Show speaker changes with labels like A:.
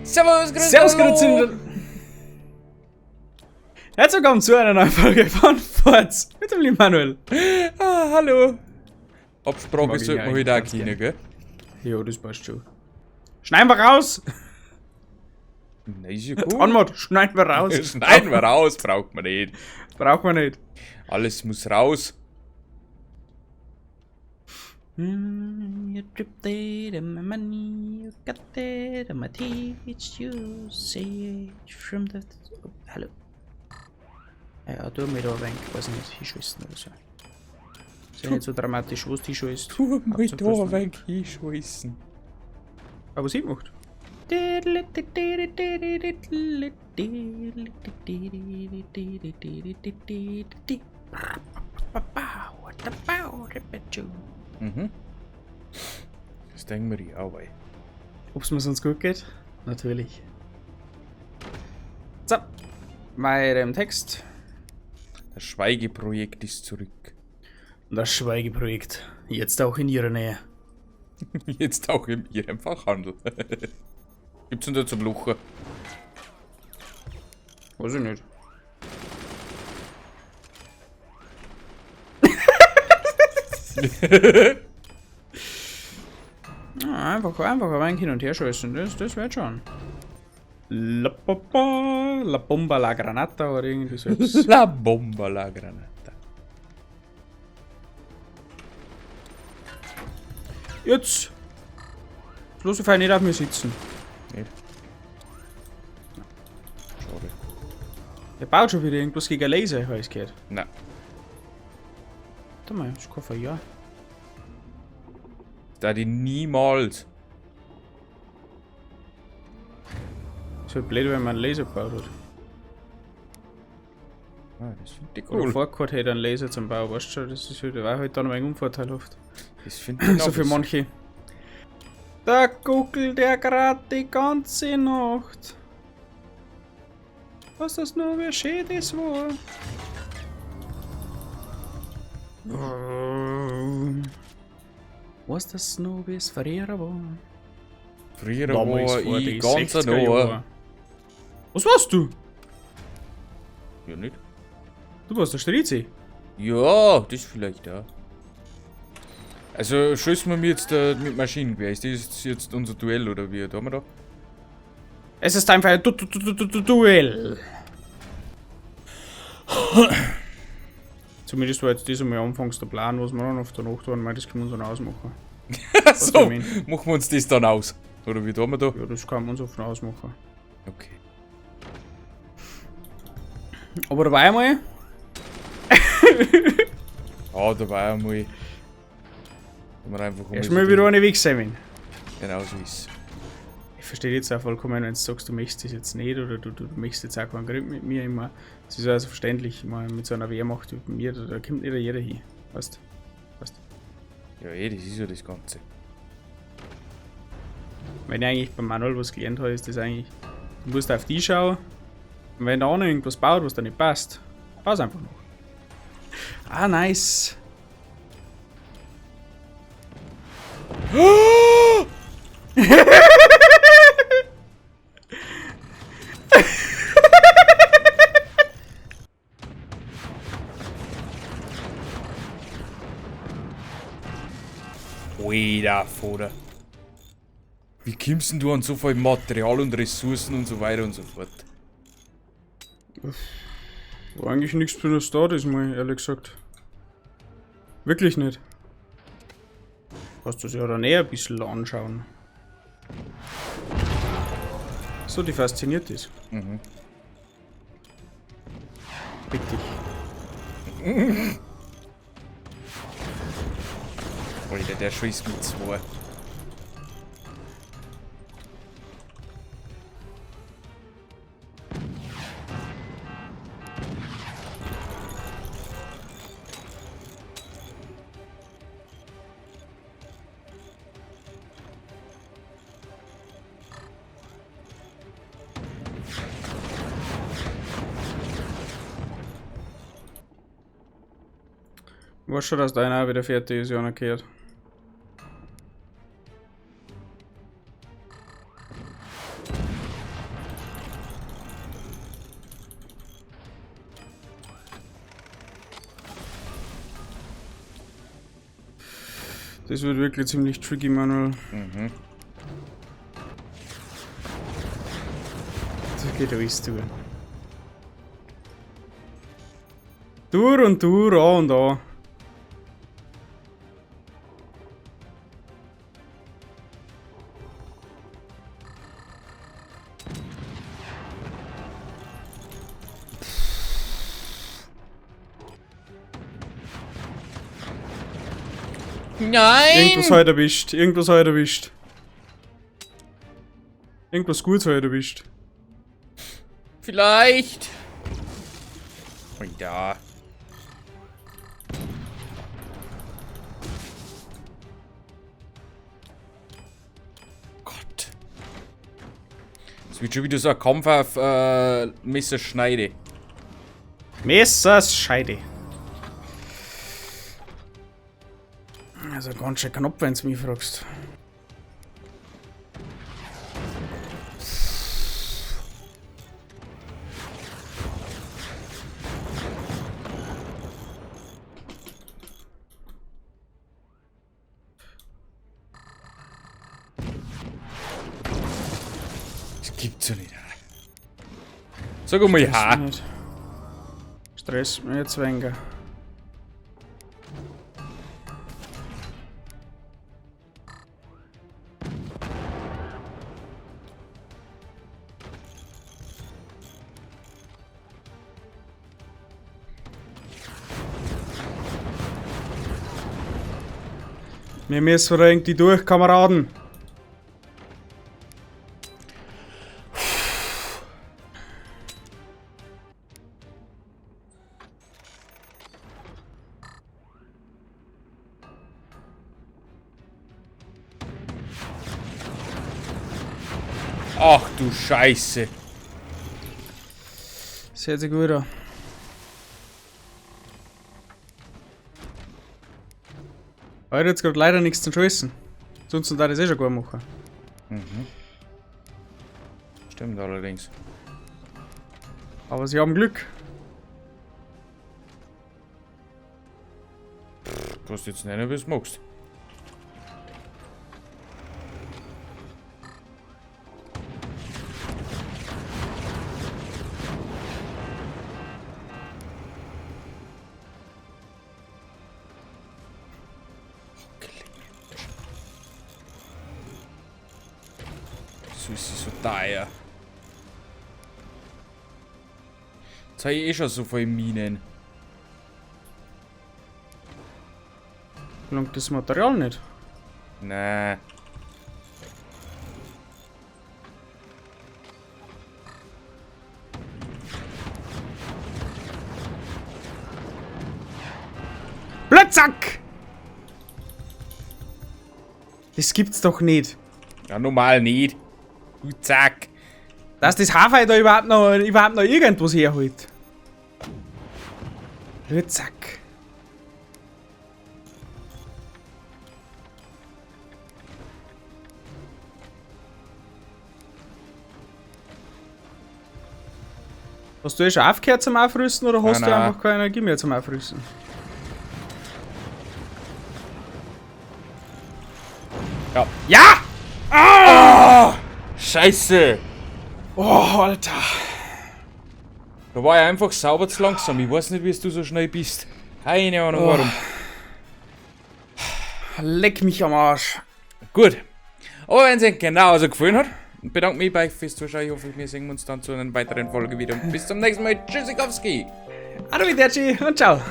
A: Servus,
B: Servus, grüezi. Herzlich willkommen zu einer neuen Folge von Forts mit dem lieben Manuel.
A: Ah, hallo. Absprache sollte man
B: eigentlich
A: heute auch
B: ganz
A: keine, gell?
B: Jo, das passt schon. Schneiden wir raus!
A: Na, ist ja gut.
B: Anmod, schneiden wir raus.
A: Schneiden wir raus, braucht man nicht.
B: Braucht man nicht.
A: Alles muss raus.
B: You dripped it in my money, you got it in my teeth, you say it from the... Oh, hallo. Ja, tu mir da ein wenig, weiß nicht, hinschießen oder so. Ist ja nicht so dramatisch, was die schießt.
A: Tu mir da ein wenig hinschießen.
B: Aber was sie macht?
A: Mhm. Das denken wir ja auch, ey.
B: Ob es mir sonst gut geht? Natürlich. So, weiter im Text.
A: Das Schweigeprojekt ist zurück.
B: Das Schweigeprojekt. Jetzt auch in ihrer Nähe.
A: Jetzt auch in ihrem Fachhandel. Gibt's denn da zum Luchen?
B: Weiß ich nicht. Ja, einfach ein wenig hin und her schießen, das wird schon. La Bomba la Granata oder irgendwie so.
A: La Bomba la Granata.
B: Jetzt! Los, ich nicht auf mir sitzen.
A: Nicht? Schade.
B: Der baut schon wieder irgendwas gegen Laser, habe ich gehört.
A: Nein.
B: Warte mal, das kann von ja.
A: Da die niemals.
B: Ist halt blöd, wenn man einen Laser gebaut hat.
A: Ah, das finde ich
B: Oder
A: cool.
B: vorgehabt hätte einen Laser zum Bau, weißt du schon, das ist halt, war halt dann ein wenig unvorteilhaft.
A: Das finde ich
B: So für manche. Da googelt der grad die ganze Nacht. Was das nur für schön das war. Was das nur bis früher war.
A: Früher
B: Damals
A: war
B: vor
A: ich
B: die
A: ganz
B: 60er
A: nah.
B: Jahre. Was warst du?
A: Ja, nicht?
B: Du warst der Strizi.
A: Ja, das vielleicht, ja. Also, schießen wir mir jetzt mit Maschinengewehr. Ist das jetzt unser Duell oder wie? Da haben wir da?
B: Es ist Time für ein Duell. Zumindest war jetzt diesmal anfangs der Plan, was wir dann auf der Nacht waren, das können wir uns dann ausmachen.
A: So,
B: ich mein?
A: machen wir uns das dann aus. Oder wie tun wir da?
B: Ja, das kann man uns offen ausmachen.
A: Okay.
B: Aber da war einmal.
A: Ah, da war einmal. Da wir einfach
B: Erstmal wieder eine Weg sein.
A: Genau so ist.
B: Ich verstehe jetzt auch vollkommen, wenn du sagst, du möchtest das jetzt nicht oder du möchtest jetzt auch keinen Krieg mit mir immer. Das ist also verständlich, mal mit so einer Wehrmacht wie mir, da kommt nicht jeder hin. Weißt
A: Ja, das ist ja das Ganze.
B: Wenn ich eigentlich beim Manuel was gelernt habe, ist das eigentlich, du musst auf die schauen und wenn der andere irgendwas baut, was da nicht passt, baust einfach noch. Ah, nice.
A: Ui, da Vater. Wie kommst denn du an so viel Material und Ressourcen und so weiter und so fort?
B: War eigentlich nichts Besonderes da, diesmal, ehrlich gesagt. Wirklich nicht. Kannst du sich ja dann eher ein bisschen anschauen. So, die fasziniert ist.
A: Mhm.
B: Bitte dich.
A: Alter, der schießt mit 2.
B: Weißt schon, dass deiner auch wieder fertig ist, ja, gehört.
C: Das wird wirklich ziemlich tricky, Manuel.
A: Mhm.
C: Das geht alles durch. Durch und durch, an und an.
A: Nein!
C: Irgendwas halt erwischt. Irgendwas halt erwischt. Irgendwas Gutes halt erwischt.
A: Vielleicht. Oh ja. Gott. Es wird schon wieder so ein Kampf auf Messerschneide.
C: Messerscheide. Also ganz schön knapp, wenn du mich fragst.
A: Das gibt's ja nicht. Sag mal ja.
C: Nicht. Stress mich jetzt weniger. Wir müssen da irgendwie durch, Kameraden.
A: Ach du Scheiße.
C: Das hört sich gut an. Heute jetzt gerade leider nichts zum Schießen. Sonst würde ich das eh schon gut machen.
A: Stimmt allerdings.
C: Aber sie haben Glück.
A: Du kannst jetzt nennen, wie du magst. So ist sie so teuer. Jetzt habe ich eh schon so viele Minen.
C: Langt das Material nicht?
A: Nein.
C: Blödsack! Das gibt's doch nicht.
A: Ja, normal nicht. Du zack.
C: Dass das Hafer da überhaupt noch irgendwas herholt. Blödsack. Hast du eh schon aufgehört zum Aufrüsten oder hast
A: Nein,
C: du
A: nein.
C: einfach keine Energie mehr zum Aufrüsten?
A: Ja.
C: Ja!
A: Scheiße.
C: Oh, Alter.
A: Da war ich einfach sauber zu langsam. Ich weiß nicht, wie du so schnell bist. Keine Ahnung warum.
C: Leck mich am Arsch.
A: Gut. Aber wenn es euch genauso gefallen hat, bedanke mich bei euch fürs Zuschauen. Ich hoffe, wir sehen uns dann zu einer weiteren Folge wieder. Und bis zum nächsten Mal. Tschüssikowski.
C: Arrivederci und ciao.